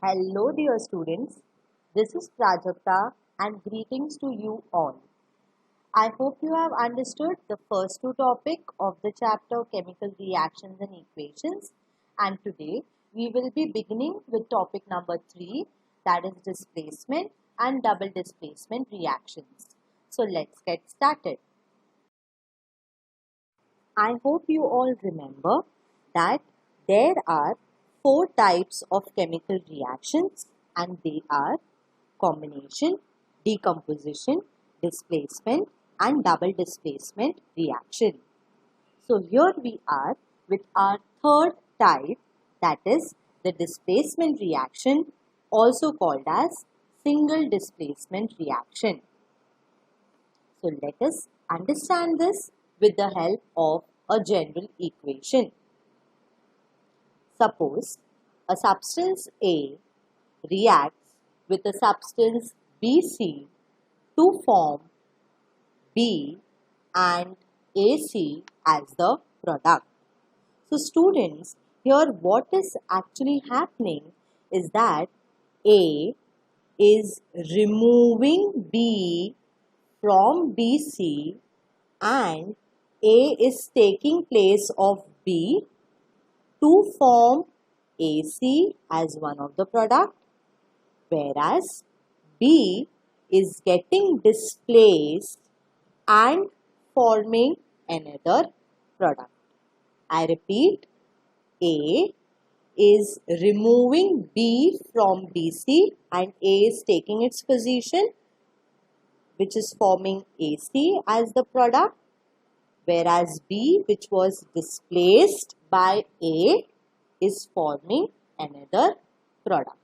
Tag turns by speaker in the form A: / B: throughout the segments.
A: Hello, dear students. This is Prajakta and greetings to you all. I hope you have understood the first two topics of the chapter chemical reactions and equations. And today we will be beginning with topic number 3, that is displacement and double displacement reactions. So let's get started. I hope you all remember that there are four types of chemical reactions, and they are combination, decomposition, displacement, and double displacement reaction. So here we are with our third type, that is the displacement reaction, also called as single displacement reaction. So let us understand this with the help of a general equation. Suppose a substance A reacts with a substance BC to form B and AC as the product. So students, here what is actually happening is that A is removing B from BC and A is taking place of B to form AC as one of the product, whereas B is getting displaced and forming another product. I repeat, A is removing B from BC and A is taking its position, which is forming AC as the product, whereas B, which was displaced by A, is forming another product.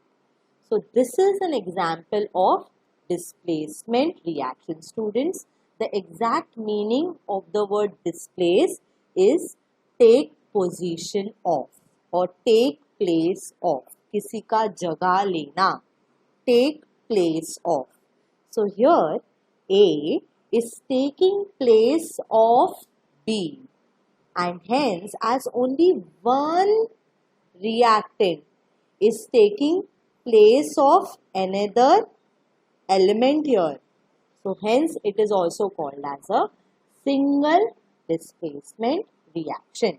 A: So this is an example of displacement reaction. Students, the exact meaning of the word displace is take position of or take place of. किसी का जगह लेना, take place of. So here A is taking place of B, and hence as only one reactant is taking place of another element here. So hence it is also called as a single displacement reaction.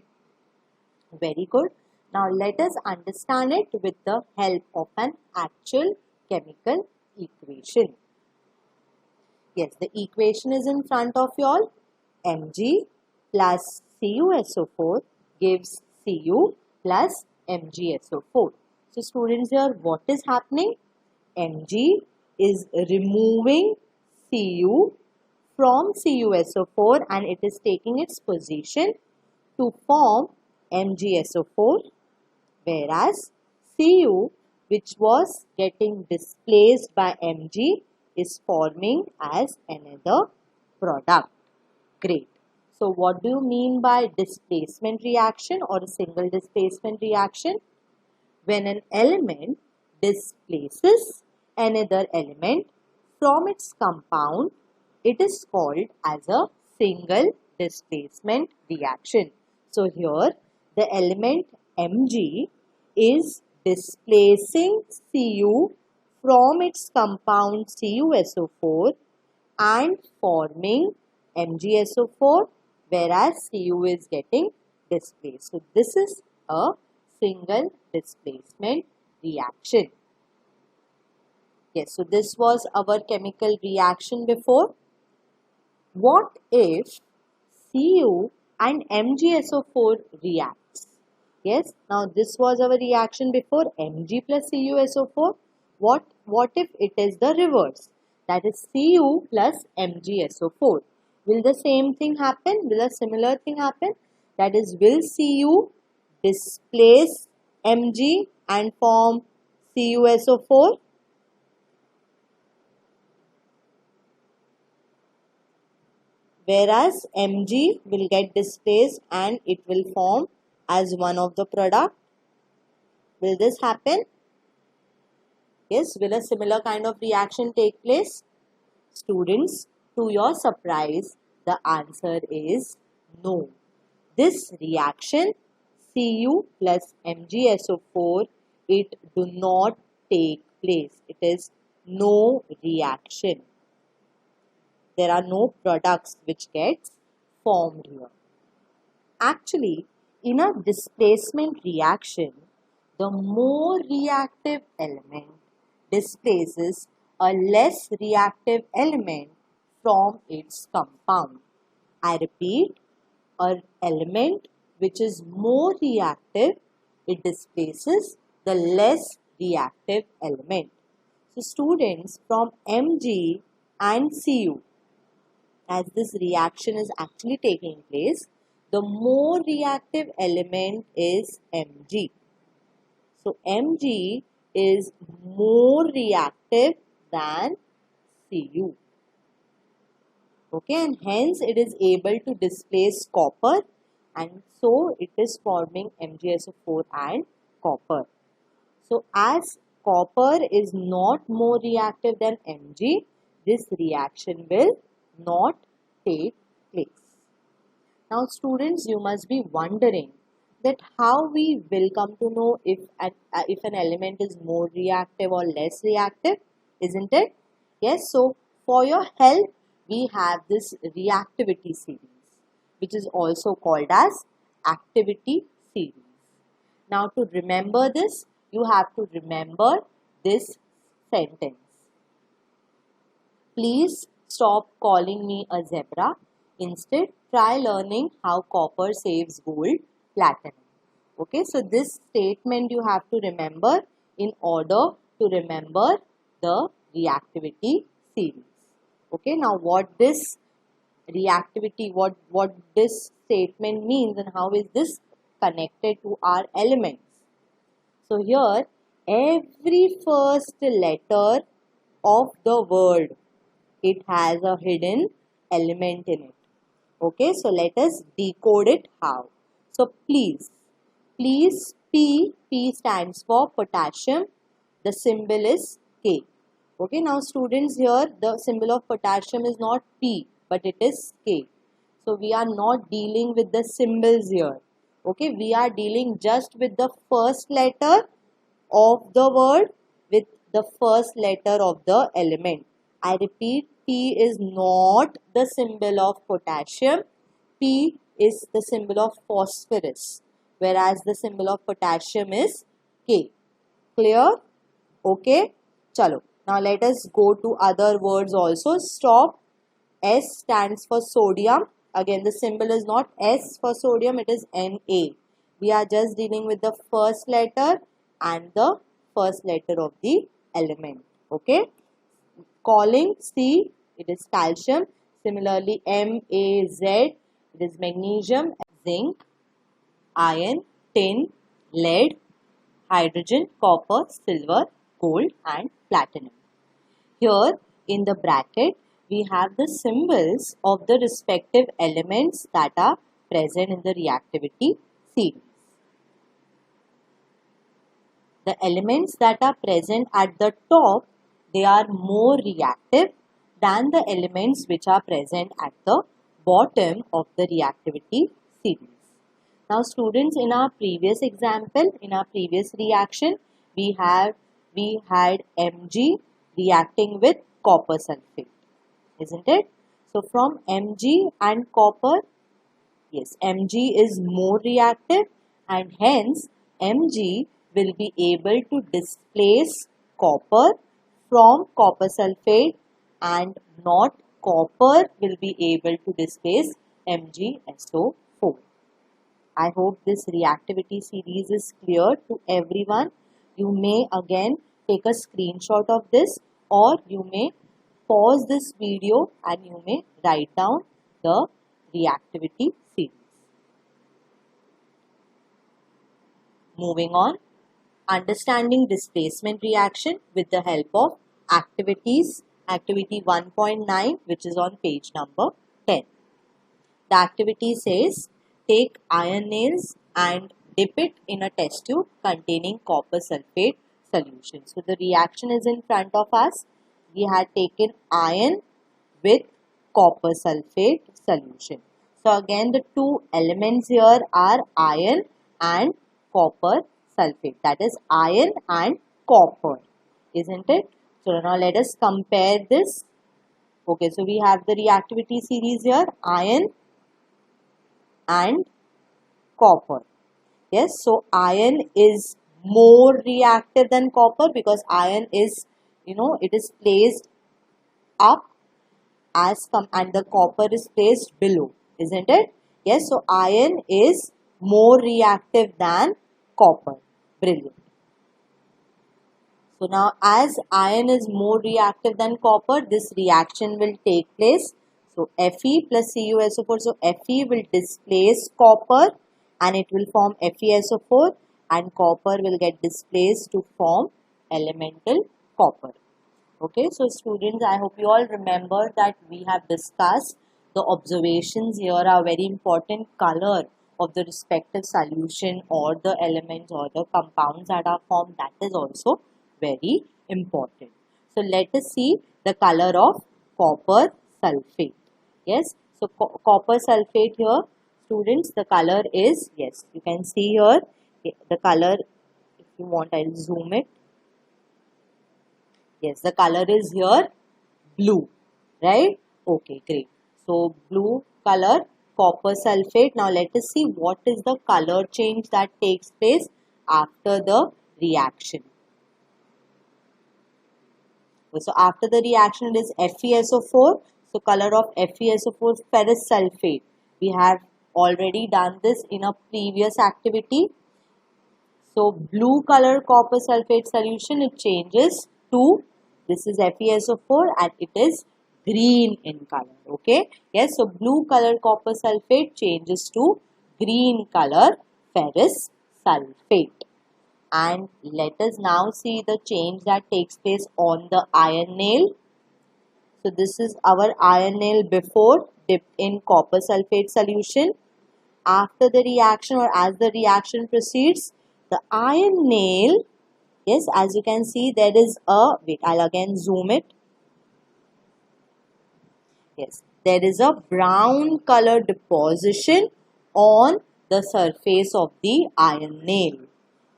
A: Very good. Now let us understand it with the help of an actual chemical equation. Yes, the equation is in front of you all. Mg plus CuSO4 gives Cu plus MgSO4. So students, here what is happening? Mg is removing Cu from CuSO4 and it is taking its position to form MgSO4, whereas Cu, which was getting displaced by Mg, is forming as another product. Great. So what do you mean by displacement reaction or a single displacement reaction? When an element displaces another element from its compound, it is called as a single displacement reaction. So here the element Mg is displacing Cu from its compound CuSO4 and forming MgSO4, whereas Cu is getting displaced. So this is a single displacement reaction. Yes, so this was our chemical reaction before. What if Cu and MgSO4 reacts? Yes, now this was our reaction before, Mg plus CuSO4. What if it is the reverse? That is Cu plus MgSO4. Will the same thing happen? Will a similar thing happen? That is, will Cu displace Mg and form CuSO4? Whereas Mg will get displaced and it will form as one of the product. Will this happen? Yes, will a similar kind of reaction take place? Students, to your surprise, the answer is no. This reaction Cu plus MgSO4, it do not take place. It is no reaction. There are no products which gets formed here. Actually, in a displacement reaction, the more reactive element displaces a less reactive element from its compound. I repeat, an element which is more reactive, it displaces the less reactive element. So students, from Mg and Cu, as this reaction is actually taking place, the more reactive element is Mg. So Mg is more reactive than Cu. Okay, and hence it is able to displace copper, and so it is forming MgSO4 and copper. So as copper is not more reactive than Mg, this reaction will not take place. Now students, you must be wondering that how we will come to know if an element is more reactive or less reactive, isn't it? Yes, so for your help, we have this reactivity series, which is also called as activity series. Now to remember this, you have to remember this sentence. Please stop calling me a zebra. Instead, try learning how copper saves gold, platinum. Okay, so this statement you have to remember in order to remember the reactivity series. Okay, now what this reactivity, what this statement means and how is this connected to our elements. So here, every first letter of the word, it has a hidden element in it. Okay, so let us decode it how. So please, P stands for potassium. The symbol is K. Okay, now students, here the symbol of potassium is not P, but it is K. So we are not dealing with the symbols here. Okay, we are dealing just with the first letter of the word with the first letter of the element. I repeat, P is not the symbol of potassium. P is the symbol of phosphorus, whereas the symbol of potassium is K. Clear? Okay. Chalo. Now let us go to other words also. Stop. S stands for sodium. Again, the symbol is not S for sodium, it is Na. We are just dealing with the first letter and the first letter of the element. Okay. Calling, C, it is calcium. Similarly, Maz, it is magnesium, zinc, iron, tin, lead, hydrogen, copper, silver, gold and platinum. Here in the bracket, we have the symbols of the respective elements that are present in the reactivity series. The elements that are present at the top, they are more reactive than the elements which are present at the bottom of the reactivity series. Now students, in our previous example, in our previous reaction, we had Mg reacting with copper sulfate, isn't it? So from Mg and copper, yes, Mg is more reactive and hence Mg will be able to displace copper from copper sulfate and not copper will be able to displace MgSO4. I hope this reactivity series is clear to everyone. You may again take a screenshot of this or you may pause this video and you may write down the reactivity series. Moving on, understanding displacement reaction with the help of activities, activity 1.9, which is on page number 10. The activity says, take iron nails and dip it in a test tube containing copper sulfate solution. So the reaction is in front of us. We had taken iron with copper sulfate solution. So again, the two elements here are iron and copper sulfate, that is iron and copper. isn't it? So now let us compare this. Okay, so we have the reactivity series here, iron and copper. Yes, so iron is more reactive than copper because iron is, it is placed up and the copper is placed below, isn't it? Yes, so iron is more reactive than copper. Brilliant. So now as iron is more reactive than copper, this reaction will take place. So Fe plus CuSO4, so Fe will displace copper and it will form FeSO4, and copper will get displaced to form elemental copper. Okay, so students, I hope you all remember that we have discussed the observations here are very important. Color of the respective solution or the elements or the compounds that are formed, that is also very important. So let us see the color of copper sulfate. Yes, so copper sulfate here, students, the color is, yes, you can see here the color. If you want, I'll zoom it. Yes, the color is here blue, right? Okay, great. So blue color, copper sulfate. Now let us see what is the color change that takes place after the reaction. So after the reaction it is FeSO4. So color of FeSO4, ferrous sulfate. We have already done this in a previous activity. So blue color copper sulfate solution, it changes to, this is FeSO4 and it is green in color. Okay. Yes. So blue color copper sulfate changes to green color ferrous sulfate. And let us now see the change that takes place on the iron nail. So this is our iron nail before dipped in copper sulfate solution. After the reaction or as the reaction proceeds, the iron nail, yes, as you can see, there is a, wait, I'll again zoom it. Yes, there is a brown color deposition on the surface of the iron nail.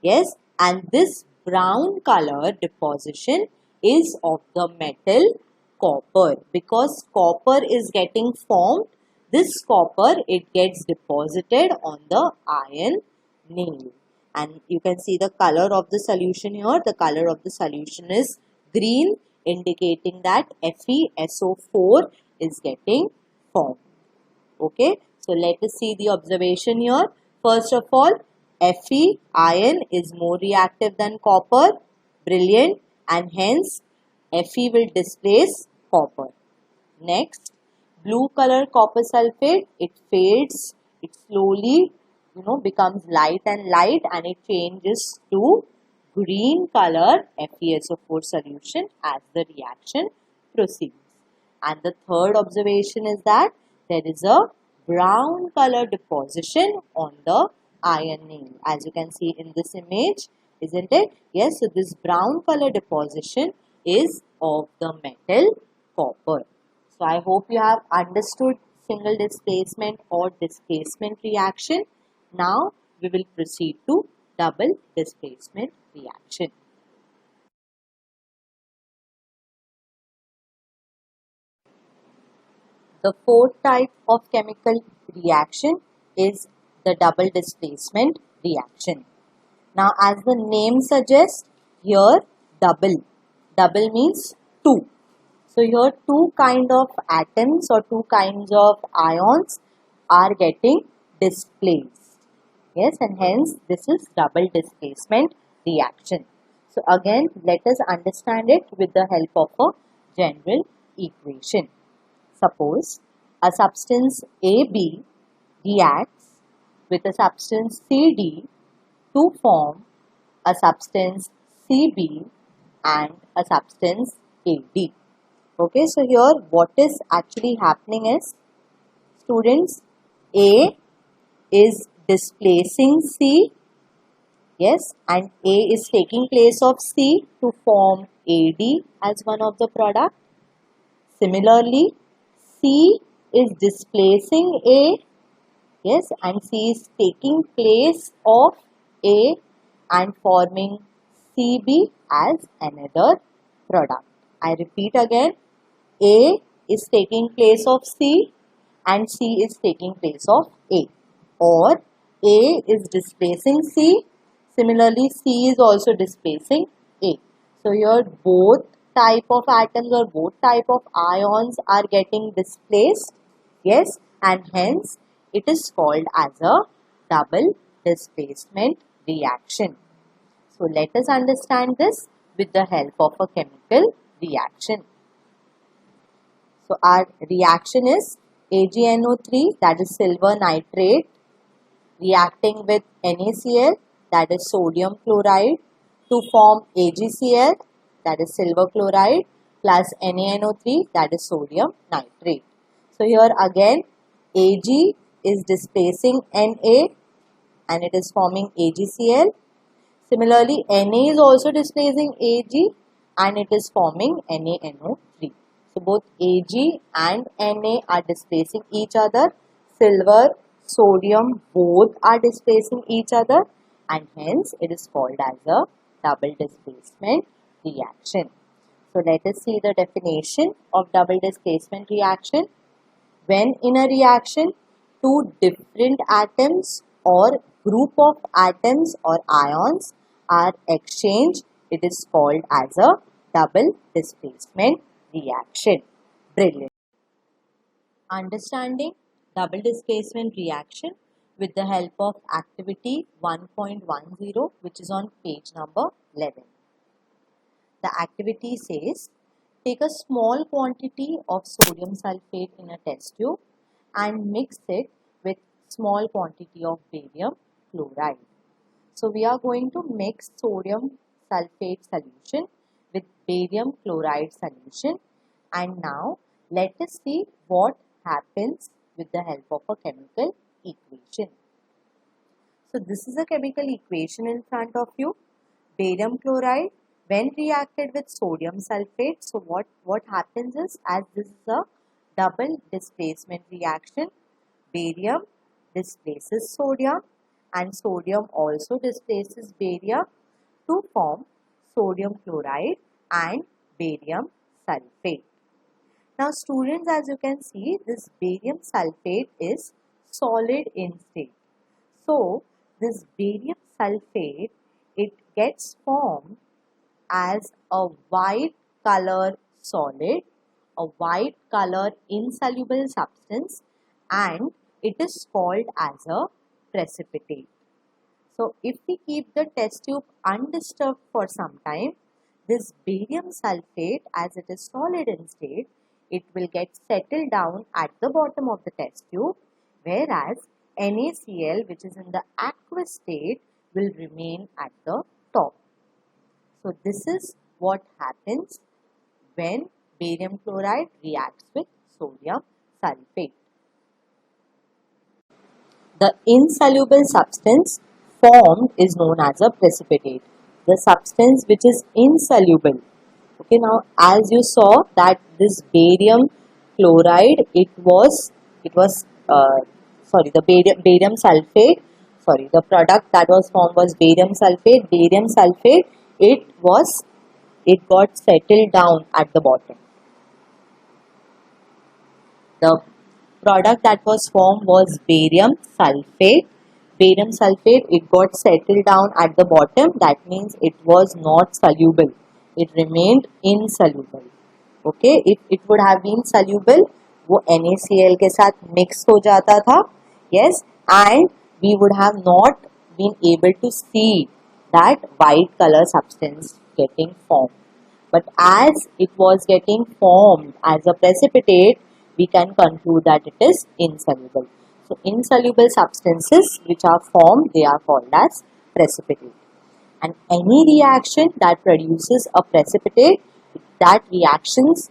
A: Yes, and this brown color deposition is of the metal copper, because copper is getting formed. This copper, it gets deposited on the iron nail. And you can see the color of the solution here. The color of the solution is green, indicating that FeSO4 is getting formed. Okay, so let us see the observation here. First of all, Fe, iron, is more reactive than copper. Brilliant. And hence Fe will displace copper. Next, blue color copper sulfate, it fades, it slowly becomes light and light, and it changes to green color FeSO4 solution as the reaction proceeds. And the third observation is that there is a brown color deposition on the iron nail, as you can see in this image, isn't it? Yes, so this brown color deposition is of the metal copper. So I hope you have understood single displacement or displacement reaction. Now we will proceed to double displacement reaction. The fourth type of chemical reaction is the double displacement reaction. Now as the name suggests, here double means two. So here two kind of atoms or two kinds of ions are getting displaced. Yes, and hence this is double displacement reaction. So again, let us understand it with the help of a general equation. Suppose a substance AB reacts with a substance CD to form a substance CB and a substance AD. Okay, so here what is actually happening is, students, A is displacing C, yes, and A is taking place of C to form AD as one of the product. Similarly, C is displacing A, yes, and C is taking place of A and forming CB as another product. I repeat again, A is taking place of C and C is taking place of A, or A is displacing C, similarly C is also displacing A. So here both type of atoms or both type of ions are getting displaced, yes, and hence it is called as a double displacement reaction. So let us understand this with the help of a chemical reaction. So our reaction is AgNO3, that is silver nitrate, reacting with NaCl, that is sodium chloride, to form AgCl, that is silver chloride, plus NaNO3, that is sodium nitrate. So here again Ag is displacing Na and it is forming AgCl. Similarly, Na is also displacing Ag and it is forming NaNO3. So both Ag and Na are displacing each other. Silver, sodium both are displacing each other, and hence it is called as a double displacement reaction. So let us see the definition of double displacement reaction. When in a reaction, two different atoms or group of atoms or ions are exchanged, it is called as a double displacement reaction. Brilliant. Understanding double displacement reaction with the help of activity 1.10, which is on page number 11. The activity says, take a small quantity of sodium sulfate in a test tube and mix it with small quantity of barium chloride. So we are going to mix sodium sulfate solution with barium chloride solution, and now let us see what happens with the help of a chemical equation. So this is a chemical equation in front of you. Barium chloride when reacted with sodium sulfate, so what happens is, as this is a double displacement reaction, barium displaces sodium and sodium also displaces barium to form sodium chloride and barium sulfate. Now students, as you can see, this barium sulfate is solid in state. So this barium sulfate, it gets formed as a white color solid, a white color insoluble substance, and it is called as a precipitate. So if we keep the test tube undisturbed for some time, this barium sulfate, as it is solid in state, it will get settled down at the bottom of the test tube, whereas NaCl, which is in the aqueous state, will remain at the top. So this is what happens when barium chloride reacts with sodium sulfate. The insoluble substance formed is known as a precipitate. The substance which is insoluble. Okay, now as you saw that this barium chloride, barium sulfate, the product that was formed was barium sulfate. Barium sulfate, it got settled down at the bottom. The product that was formed was barium sulfate. Barium sulfate, it got settled down at the bottom. That means it was not soluble. It remained insoluble. Okay, if it would have been soluble, वो NaCl के साथ mix हो जाता था. Yes, and we would have not been able to see that white color substance getting formed. But as it was getting formed as a precipitate, we can conclude that it is insoluble. So insoluble substances which are formed, they are called as precipitate. And any reaction that produces a precipitate, such reactions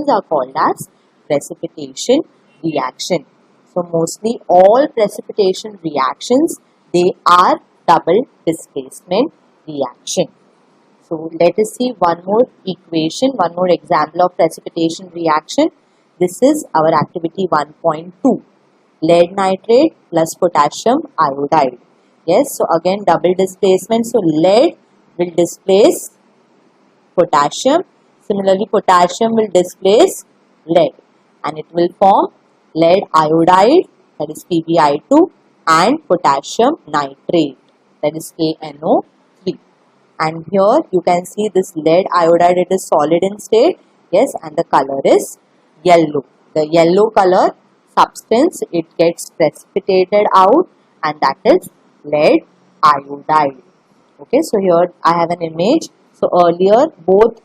A: are called as precipitation reaction. So mostly all precipitation reactions, they are double displacement reaction. So let us see one more equation, one more example of precipitation reaction. This is our activity 1.2. Lead nitrate plus potassium iodide. Yes, so again double displacement. So lead will displace potassium. Similarly, potassium will displace lead and it will form lead iodide, that is PbI2, and potassium nitrate, that is KNO3. And here you can see this lead iodide, it is solid in state, yes, and the color is yellow. The yellow color substance, it gets precipitated out, and that is lead iodide. Okay, so here I have an image. So earlier both,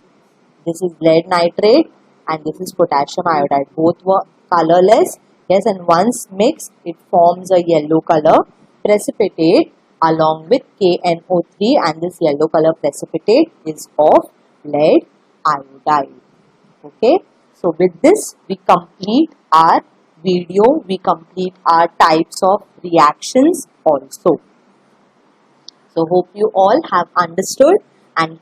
A: this is lead nitrate and this is potassium iodide, both were colorless, yes, and once mixed it forms a yellow color precipitate along with KNO3, and this yellow color precipitate is of lead iodide. Okay, so with this we complete our video, we complete our types of reactions also. So hope you all have understood and